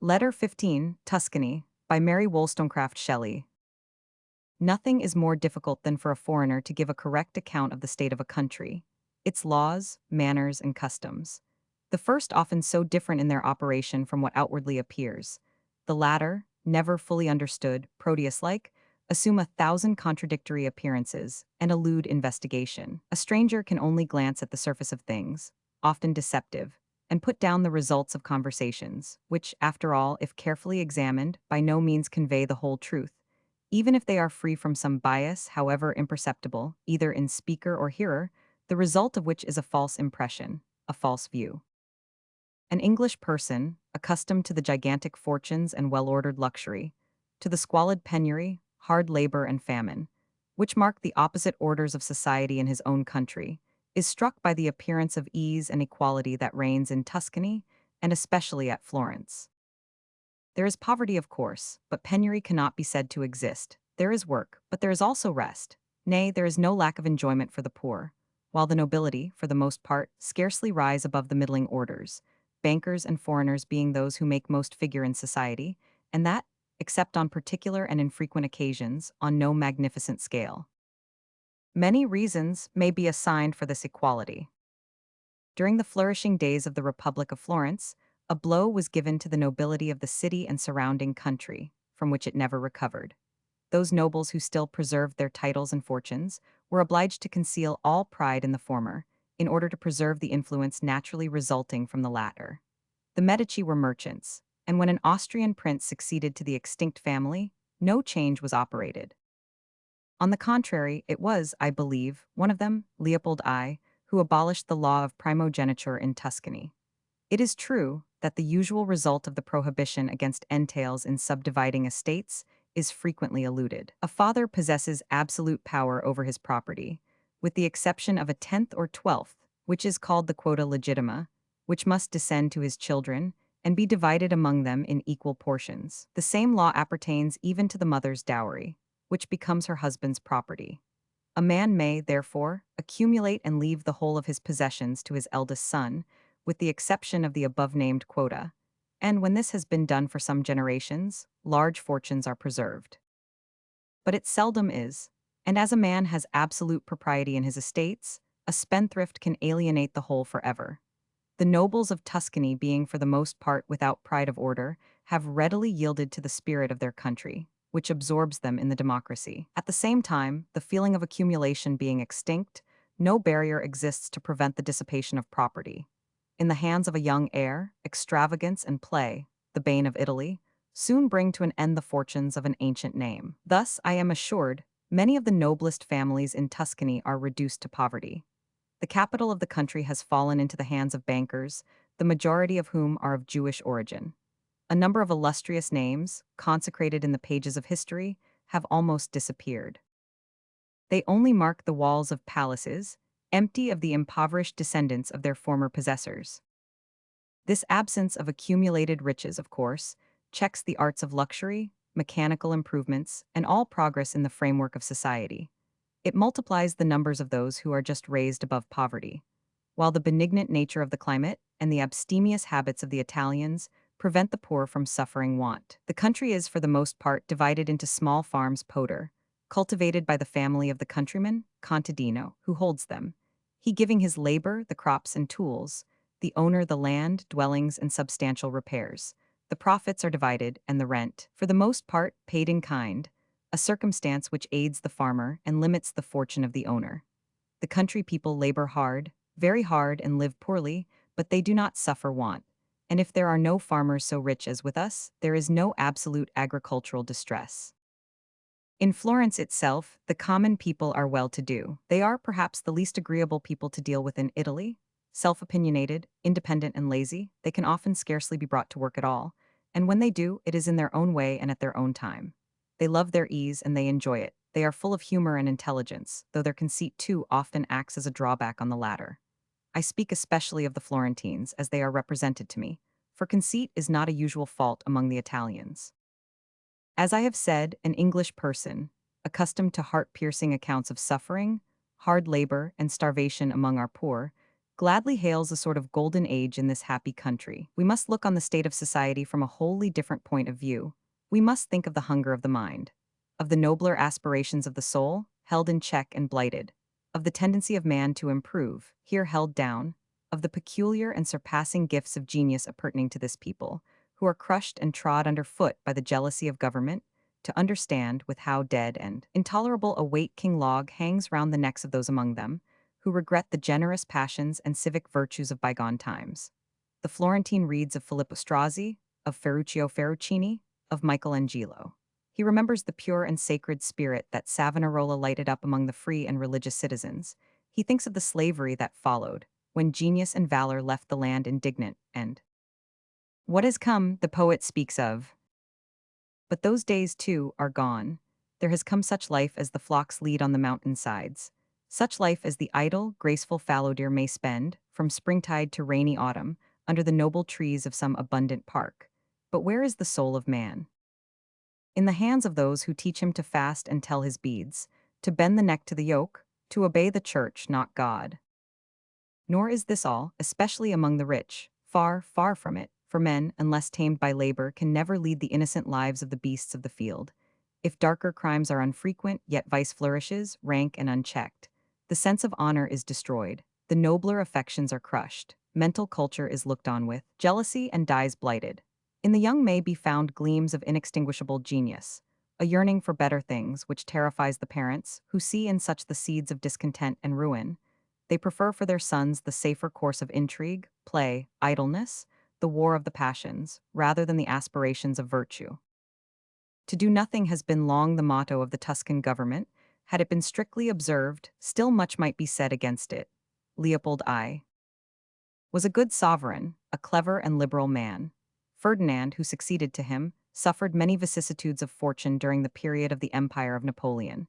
Letter 15, Tuscany, by Mary Wollstonecraft Shelley. Nothing is more difficult than for a foreigner to give a correct account of the state of a country, its laws, manners, and customs. The first often so different in their operation from what outwardly appears. The latter, never fully understood, Proteus-like, assume 1,000 contradictory appearances and elude investigation. A stranger can only glance at the surface of things, often deceptive, and put down the results of conversations, which, after all, if carefully examined, by no means convey the whole truth, even if they are free from some bias, however imperceptible, either in speaker or hearer, the result of which is a false impression, a false view. An English person, accustomed to the gigantic fortunes and well-ordered luxury, to the squalid penury, hard labor, and famine, which mark the opposite orders of society in his own country, is struck by the appearance of ease and equality that reigns in Tuscany, and especially at Florence. There is poverty, of course, but penury cannot be said to exist. There is work, but there is also rest. Nay, there is no lack of enjoyment for the poor, while the nobility, for the most part, scarcely rise above the middling orders, bankers and foreigners being those who make most figure in society, and that, except on particular and infrequent occasions, on no magnificent scale. Many reasons may be assigned for this equality. During the flourishing days of the Republic of Florence, a blow was given to the nobility of the city and surrounding country, from which it never recovered. Those nobles who still preserved their titles and fortunes were obliged to conceal all pride in the former, in order to preserve the influence naturally resulting from the latter. The Medici were merchants, and when an Austrian prince succeeded to the extinct family, no change was operated. On the contrary, it was, I believe, one of them, Leopold I, who abolished the law of primogeniture in Tuscany. It is true that the usual result of the prohibition against entails in subdividing estates is frequently eluded. A father possesses absolute power over his property, with the exception of a tenth or twelfth, which is called the quota legitima, which must descend to his children and be divided among them in equal portions. The same law appertains even to the mother's dowry, which becomes her husband's property. A man may, therefore, accumulate and leave the whole of his possessions to his eldest son, with the exception of the above-named quota, and when this has been done for some generations, large fortunes are preserved. But it seldom is, and as a man has absolute propriety in his estates, a spendthrift can alienate the whole forever. The nobles of Tuscany, being for the most part without pride of order, have readily yielded to the spirit of their country, which absorbs them in the democracy. At the same time, the feeling of accumulation being extinct, no barrier exists to prevent the dissipation of property. In the hands of a young heir, extravagance and play, the bane of Italy, soon bring to an end the fortunes of an ancient name. Thus, I am assured, many of the noblest families in Tuscany are reduced to poverty. The capital of the country has fallen into the hands of bankers, the majority of whom are of Jewish origin. A number of illustrious names, consecrated in the pages of history, have almost disappeared. They only mark the walls of palaces, empty of the impoverished descendants of their former possessors. This absence of accumulated riches, of course, checks the arts of luxury, mechanical improvements, and all progress in the framework of society. It multiplies the numbers of those who are just raised above poverty, while the benignant nature of the climate and the abstemious habits of the Italians prevent the poor from suffering want. The country is, for the most part, divided into small farms poter, cultivated by the family of the countryman, contadino, who holds them, he giving his labor, the crops and tools, the owner the land, dwellings, and substantial repairs. The profits are divided, and the rent, for the most part, paid in kind, a circumstance which aids the farmer and limits the fortune of the owner. The country people labor hard, very hard, and live poorly, but they do not suffer want. And if there are no farmers so rich as with us, there is no absolute agricultural distress. In Florence itself, the common people are well-to-do. They are perhaps the least agreeable people to deal with in Italy. Self-opinionated, independent, and lazy, they can often scarcely be brought to work at all, and when they do, it is in their own way and at their own time. They love their ease and they enjoy it. They are full of humor and intelligence, though their conceit too often acts as a drawback on the latter. I speak especially of the Florentines, as they are represented to me, for conceit is not a usual fault among the Italians. As I have said, an English person, accustomed to heart-piercing accounts of suffering, hard labor, and starvation among our poor, gladly hails a sort of golden age in this happy country. We must look on the state of society from a wholly different point of view. We must think of the hunger of the mind, of the nobler aspirations of the soul, held in check and blighted, of the tendency of man to improve, here held down, of the peculiar and surpassing gifts of genius appertaining to this people, who are crushed and trod under foot by the jealousy of government, to understand with how dead and intolerable a weight King Log hangs round the necks of those among them, who regret the generous passions and civic virtues of bygone times. The Florentine reads of Filippo Strozzi, of Ferruccio Ferrucini, of Michelangelo. He remembers the pure and sacred spirit that Savonarola lighted up among the free and religious citizens. He thinks of the slavery that followed, when genius and valor left the land indignant, and what has come, the poet speaks of. But those days, too, are gone. There has come such life as the flocks lead on the mountain sides, such life as the idle, graceful fallow deer may spend, from springtide to rainy autumn, under the noble trees of some abundant park. But where is the soul of man? In the hands of those who teach him to fast and tell his beads, to bend the neck to the yoke, to obey the church, not God. Nor is this all, especially among the rich, far, far from it, for men, unless tamed by labor, can never lead the innocent lives of the beasts of the field. If darker crimes are unfrequent, yet vice flourishes, rank and unchecked. The sense of honor is destroyed, the nobler affections are crushed, mental culture is looked on with jealousy and dies blighted. In the young may be found gleams of inextinguishable genius, a yearning for better things which terrifies the parents, who see in such the seeds of discontent and ruin. They prefer for their sons the safer course of intrigue, play, idleness, the war of the passions, rather than the aspirations of virtue. To do nothing has been long the motto of the Tuscan government. Had it been strictly observed, still much might be said against it. Leopold I was a good sovereign, a clever and liberal man. Ferdinand, who succeeded to him, suffered many vicissitudes of fortune during the period of the empire of Napoleon.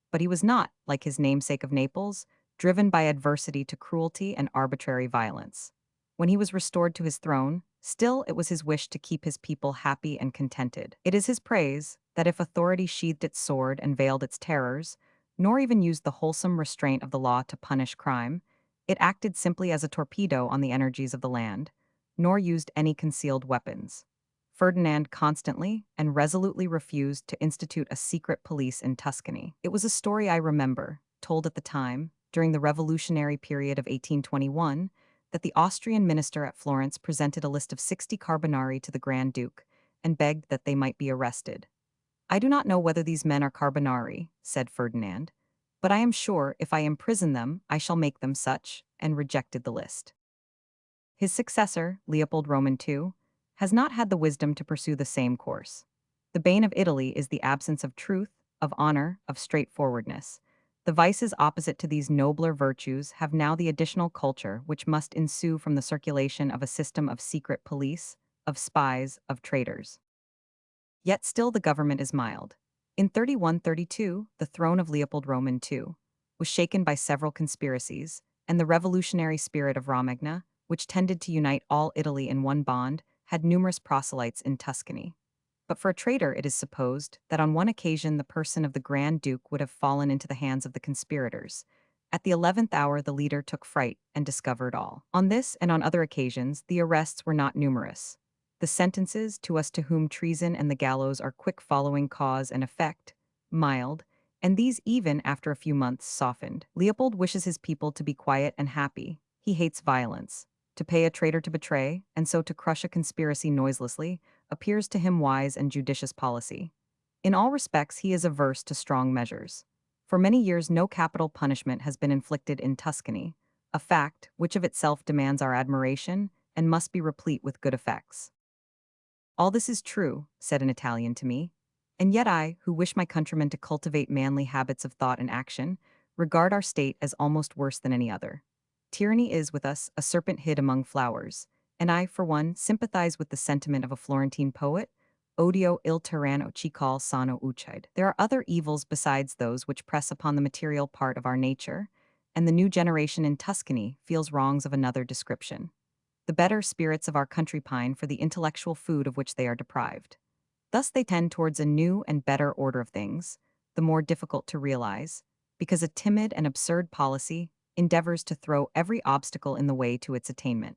But he was not, like his namesake of Naples, driven by adversity to cruelty and arbitrary violence. When he was restored to his throne, still it was his wish to keep his people happy and contented. It is his praise that if authority sheathed its sword and veiled its terrors, nor even used the wholesome restraint of the law to punish crime, it acted simply as a torpedo on the energies of the land, nor used any concealed weapons. Ferdinand constantly and resolutely refused to institute a secret police in Tuscany. It was a story I remember, told at the time, during the revolutionary period of 1821, that the Austrian minister at Florence presented a list of 60 Carbonari to the Grand Duke and begged that they might be arrested. "I do not know whether these men are Carbonari," said Ferdinand, "but I am sure if I imprison them, I shall make them such," and rejected the list. His successor, Leopold Roman II, has not had the wisdom to pursue the same course. The bane of Italy is the absence of truth, of honor, of straightforwardness. The vices opposite to these nobler virtues have now the additional culture which must ensue from the circulation of a system of secret police, of spies, of traitors. Yet still the government is mild. In 3132, the throne of Leopold Roman II was shaken by several conspiracies, and the revolutionary spirit of Romagna, which tended to unite all Italy in one bond, had numerous proselytes in Tuscany. But for a traitor it is supposed that on one occasion the person of the Grand Duke would have fallen into the hands of the conspirators. At the 11th hour the leader took fright and discovered all. On this and on other occasions the arrests were not numerous. The sentences to us to whom treason and the gallows are quick following cause and effect, mild, and these even after a few months softened. Leopold wishes his people to be quiet and happy. He hates violence. To pay a traitor to betray, and so to crush a conspiracy noiselessly, appears to him wise and judicious policy. In all respects he is averse to strong measures. For many years no capital punishment has been inflicted in Tuscany, a fact which of itself demands our admiration and must be replete with good effects. "All this is true," said an Italian to me, "and yet I, who wish my countrymen to cultivate manly habits of thought and action, regard our state as almost worse than any other. Tyranny is, with us, a serpent hid among flowers, and I, for one, sympathize with the sentiment of a Florentine poet, odio il tyranno ci call sano uccide. There are other evils besides those which press upon the material part of our nature, and the new generation in Tuscany feels wrongs of another description. The better spirits of our country pine for the intellectual food of which they are deprived. Thus they tend towards a new and better order of things, the more difficult to realize, because a timid and absurd policy, endeavors to throw every obstacle in the way to its attainment.